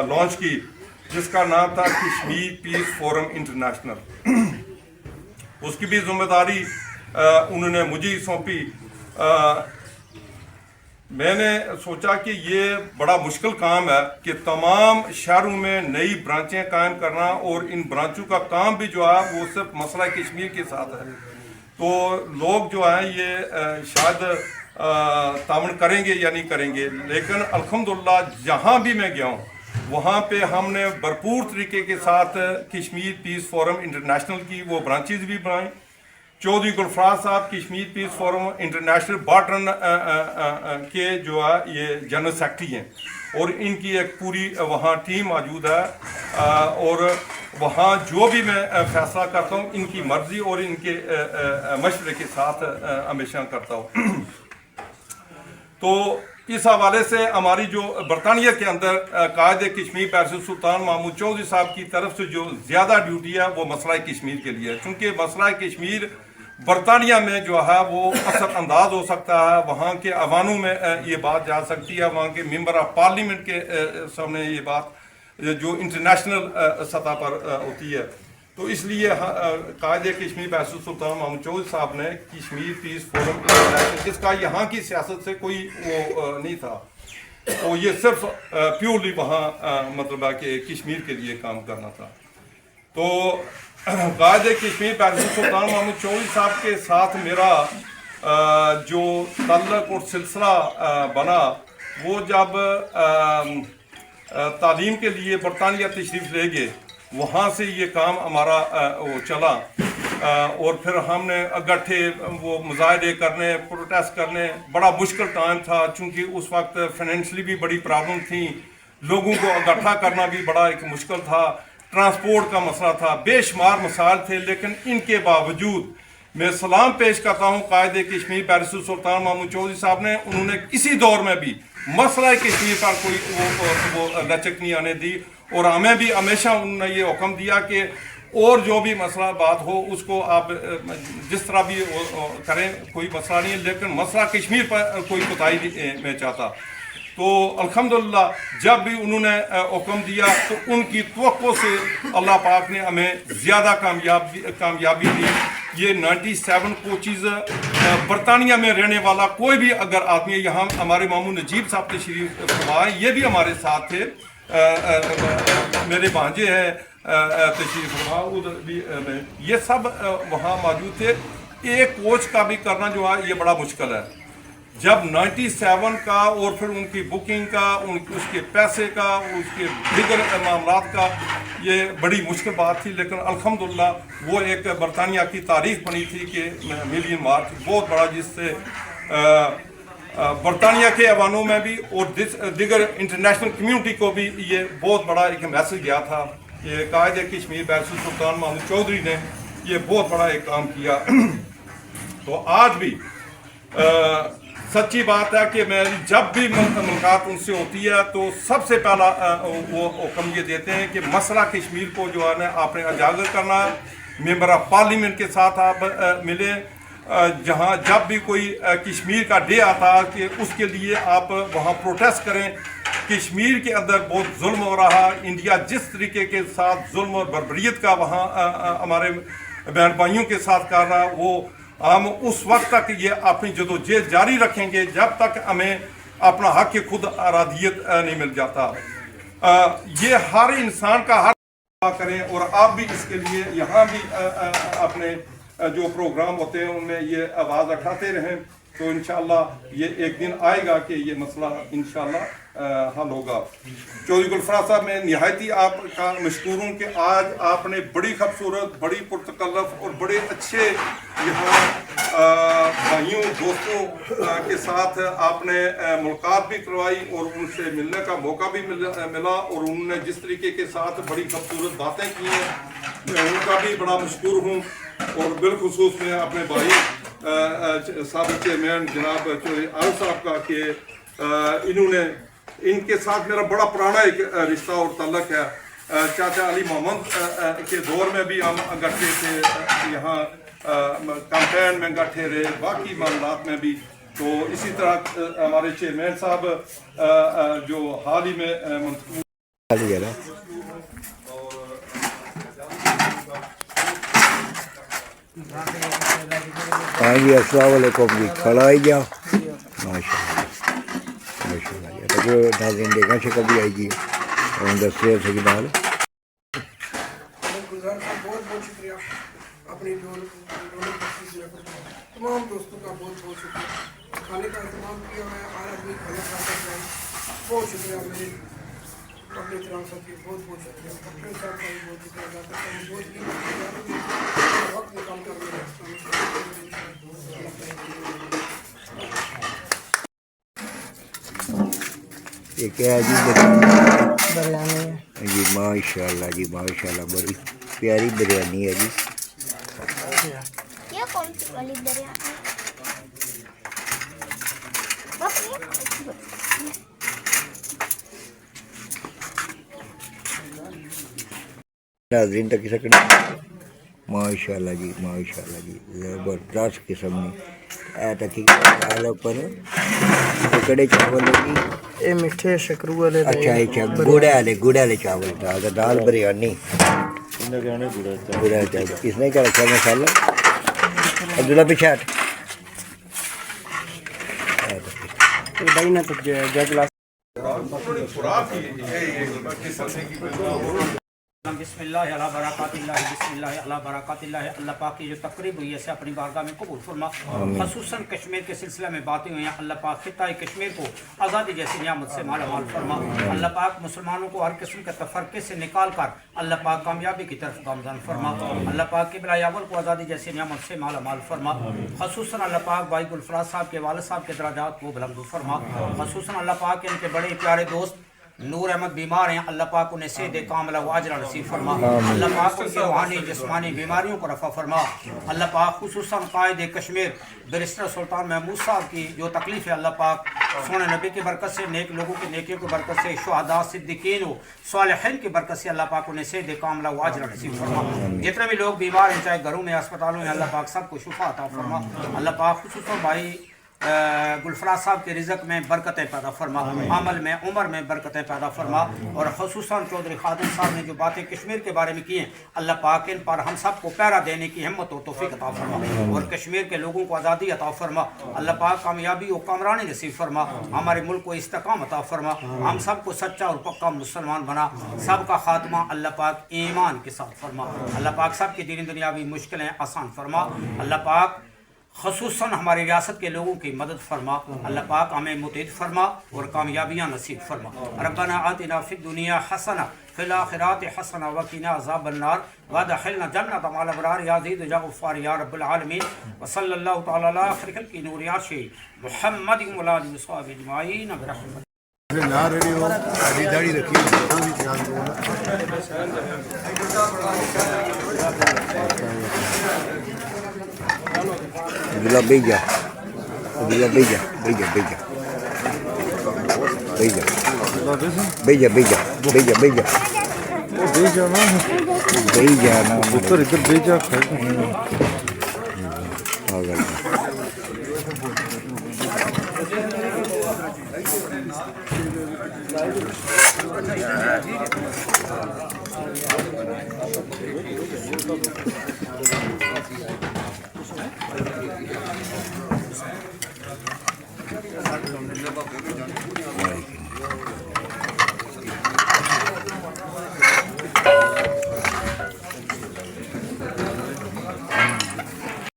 लॉन्च की, जिसका नाम था कश्मीर पीस फोरम इंटरनेशनल। उसकी भी जिम्मेदारी उन्होंने मुझे सौंपी। میں نے سوچا کہ یہ بڑا مشکل کام ہے کہ تمام شہروں میں نئی برانچیں قائم کرنا اور ان برانچوں کا کام بھی جو ہے وہ صرف مسئلہ کشمیر کے ساتھ ہے. تو لوگ جو ہیں یہ شاید تعاون کریں گے یا نہیں کریں گے، لیکن الحمدللہ جہاں بھی میں گیا ہوں وہاں پہ ہم نے بھرپور طریقے کے ساتھ کشمیر پیس فورم انٹرنیشنل کی وہ برانچز بھی بنائیں. چودھری گلفراز صاحب کشمیر پیس فورم انٹرنیشنل باٹرن کے جو ہے یہ جنرل سیکرٹری ہیں اور ان کی ایک پوری وہاں ٹیم موجود ہے اور وہاں جو بھی میں فیصلہ کرتا ہوں ان کی مرضی اور ان کے مشورے کے ساتھ ہمیشہ کرتا ہوں. تو اس حوالے سے ہماری جو برطانیہ کے اندر قائد کشمیر بیرسٹر سلطان محمود چودھری صاحب کی طرف سے جو زیادہ ڈیوٹی ہے وہ مسئلہ کشمیر کے لیے ہے، چونکہ مسئلہ کشمیر برطانیہ میں جو ہے وہ اثر انداز ہو سکتا ہے، وہاں کے ایوانوں میں یہ بات جا سکتی ہے، وہاں کے ممبر آف پارلیمنٹ کے سامنے یہ بات جو انٹرنیشنل سطح پر ہوتی ہے. تو اس لیے قائد کشمیر بیرسٹر سلطان محمود چودھری صاحب نے کشمیر پیس فورم انٹرنیشنل، جس کا یہاں کی سیاست سے کوئی وہ نہیں تھا، تو یہ صرف پیورلی وہاں مطلب ہے کہ کشمیر کے لیے کام کرنا تھا. تو قائد کشمیر بیرسٹر سلطان محمود چودھری صاحب کے ساتھ میرا جو تعلق اور سلسلہ بنا وہ جب تعلیم کے لیے برطانیہ تشریف لے گئے، وہاں سے یہ کام ہمارا وہ چلا اور پھر ہم نے اکٹھے وہ مظاہرے کرنے، پروٹیسٹ کرنے. بڑا مشکل ٹائم تھا چونکہ اس وقت فائنینشلی بھی بڑی پرابلم تھی، لوگوں کو اکٹھا کرنا بھی بڑا ایک مشکل تھا، ٹرانسپورٹ کا مسئلہ تھا، بے شمار مسائل تھے. لیکن ان کے باوجود میں سلام پیش کرتا ہوں قائد کشمیر بیرسٹر سلطان محمود چودھری صاحب نے، انہوں نے کسی دور میں بھی مسئلہ کشمیر پر کوئی وہ لچک نہیں آنے دی اور ہمیں بھی ہمیشہ انہوں نے یہ حکم دیا کہ اور جو بھی مسئلہ بات ہو اس کو آپ جس طرح بھی کریں، کوئی مسئلہ نہیں ہے، لیکن مسئلہ کشمیر پر کوئی کوتاہی میں چاہتا. تو الحمدللہ جب بھی انہوں نے حکم دیا تو ان کی توقع سے اللہ پاک نے ہمیں زیادہ کامیابی دی. یہ 97 کوچز برطانیہ میں رہنے والا کوئی بھی اگر آدمی، یہاں ہمارے ماموں نجیب صاحب تشریف فرما یہ بھی ہمارے ساتھ تھے، میرے بھانجے ہیں تشریف فرما ادھر بھی یہ سب وہاں موجود تھے. ایک کوچ کا بھی کرنا جو ہے یہ بڑا مشکل ہے. جب 97 کا اور پھر ان کی بکنگ کا، اس کے پیسے کا، اس کے دیگر معاملات کا یہ بڑی مشکل بات تھی. لیکن الحمدللہ وہ ایک برطانیہ کی تاریخ بنی تھی کہ ملین مارچ بہت بڑا، جس سے برطانیہ کے ایوانوں میں بھی اور دیگر انٹرنیشنل کمیونٹی کو بھی یہ بہت بڑا ایک میسج گیا تھا کہ قائد کشمیر بیرسٹر سلطان محمود چودھری نے یہ بہت بڑا ایک کام کیا. تو آج بھی سچی بات ہے کہ میں جب بھی ملاقات ان سے ہوتی ہے تو سب سے پہلا وہ حکم یہ دیتے ہیں کہ مسئلہ کشمیر کو جو ہے نا آپ نے اجاگر کرنا ہے. ممبر آف پارلیمنٹ کے ساتھ آپ ملیں، جہاں جب بھی کوئی کشمیر کا ڈے آتا ہے کہ اس کے لیے آپ وہاں پروٹیسٹ کریں. کشمیر کے اندر بہت ظلم ہو رہا، انڈیا جس طریقے کے ساتھ ظلم اور بربریت کا وہاں ہمارے بہن بھائیوں کے ساتھ کر رہا، وہ ہم اس وقت تک یہ اپنی جدوجہد جاری رکھیں گے جب تک ہمیں اپنا حق خود ارادیت نہیں مل جاتا. یہ ہر انسان کا حق کریں اور آپ بھی اس کے لیے یہاں بھی اپنے جو پروگرام ہوتے ہیں ان میں یہ آواز اٹھاتے رہیں. تو انشاءاللہ یہ ایک دن آئے گا کہ یہ مسئلہ انشاءاللہ حل ہوگا. چودھری گلفراز صاحب میں نہایتی آپ کا مشکور ہوں کہ آج آپ نے بڑی خوبصورت، بڑی پرتکلف اور بڑے اچھے یہاں بھائیوں دوستوں کے ساتھ آپ نے ملاقات بھی کروائی اور ان سے ملنے کا موقع بھی ملا اور انہوں نے جس طریقے کے ساتھ بڑی خوبصورت باتیں کی ہیں میں ان کا بھی بڑا مشکور ہوں. اور بالخصوص میں اپنے بھائی سابق چیئرمین جناب چودھری عارف صاحب کا کہ انہوں نے، ان کے ساتھ میرا بڑا پرانا ایک رشتہ اور تعلق ہے. چاچا علی محمد کے دور میں بھی ہم گٹھے تھے، یہاں کمپین میں گٹھے رہے، باقی معاملات میں بھی. تو اسی طرح ہمارے چیئرمین صاحب جو حال ہی میں منتخب ہاں جی السلام علیکم جی، کھڑا ہی جاؤ ماشاء اللہ. شکل ناظرین دیکھا شکل بھی آئے گی اور دستے سے نال گلزار صاحب بہت بہت شکریہ اپنی جو تمام دوستوں کا بہت بہت شکریہ کھانے کا اہتمام کیا ہے ہر آدمی کھانا کھا کر جائے بہت شکریہ میرے اپنے احترام صاحب کی بہت بہت شکریہ ڈاکٹر صاحب کا بھی بہت شکریہ ڈاکٹر صاحب بہت ہی وقت نکال کر یہ کیا ہے جی بریانی جی ماشاء اللہ بڑی پیاری بریانی ہے جی یہ کون سی والی بریانی ناظرین تک سکنا ماشاء اللہ جی زبردست قسم نے اے تکی پر کڑے چاول ہوگی یہ میٹھے شکرو والے اچھا گڑ والے چاول تھا اگر دال بریانی گڑا چاول کس نے کیا رکھا مسالہ عبداللہ پیچھے ہٹ بھائی نے تو جگ لا بسم اللہ علی برکات اللہ بسم اللہ علی برکات اللہ اللہ پاک کی جو تقریب ہوئی ہے اسے اپنی بارگاہ میں قبول فرما خصوصاً کشمیر کے سلسلے میں باتیں ہوئی ہیں اللہ پاک خطہ کشمیر کو آزادی جیسی نعمت سے مالا مال فرما اللہ پاک مسلمانوں کو ہر قسم کے تفرقے سے نکال کر اللہ پاک کامیابی کی طرف گامزن فرما اللہ پاک قبلہ اول کو آزادی جیسی نعمت سے مالا مال فرما خصوصاً اللہ پاک بھائی گلفراز صاحب کے والد صاحب کے درجات کو بلند فرما خصوصاً اللہ پاک ان کے بڑے پیارے دوست نور احمد بیمار ہیں اللہ پاک انہیں صحت کاملہ و اجر نصیب فرما اللہ پاک ان کی روحانی جسمانی بیماریوں کو رفع فرما اللہ پاک خصوصاً قائد کشمیر بیرسٹر سلطان محمود صاحب کی جو تکلیف ہے اللہ پاک سونے نبی کی برکت سے نیک لوگوں کی نیکیوں کی برکت سے شہداء صدیقین و صالحین کی برکت سے اللہ پاک انہیں صحت کاملہ و اجر نصیب فرما جتنے بھی لوگ بیمار ہیں چاہے گھروں میں اسپتالوں میں اللہ پاک سب کو شفا عطا فرما اللہ پاک خصوصاً بھائی گلفراز صاحب کے رزق میں برکتیں پیدا فرما عمل میں عمر میں برکتیں پیدا فرما اور خصوصاً چودھری خادم صاحب نے جو باتیں کشمیر کے بارے میں کی ہیں اللہ پاک ان پر ہم سب کو پیرا دینے کی ہمت و توفیق عطا فرما اور کشمیر کے لوگوں کو آزادی عطا فرما اللہ پاک کامیابی و کامرانی نصیب فرما ہمارے ملک کو استحکام عطا فرما ہم سب کو سچا اور پکا مسلمان بنا سب کا خاتمہ اللہ پاک ایمان کے ساتھ فرما اللہ پاک سب کی دینی دنیاوی مشکلیں آسان فرما اللہ پاک خصوصاً ہماری ریاست کے لوگوں کی مدد فرما اللہ پاک ہمیں متحد فرما اور کامیابیاں نصیب فرما ربنا آتنا فی الدنیا حسنہ فی الآخرات حسنہ وقنا عذاب النار وادخلنا جنت مع الابرار یا عزیز یا غفار یا رب العالمین وصلی اللہ تعالی علی خیر خلق نور عرش محمد و آلہ وصحبہ اجمعین برحمتہ عبداللہ بیجا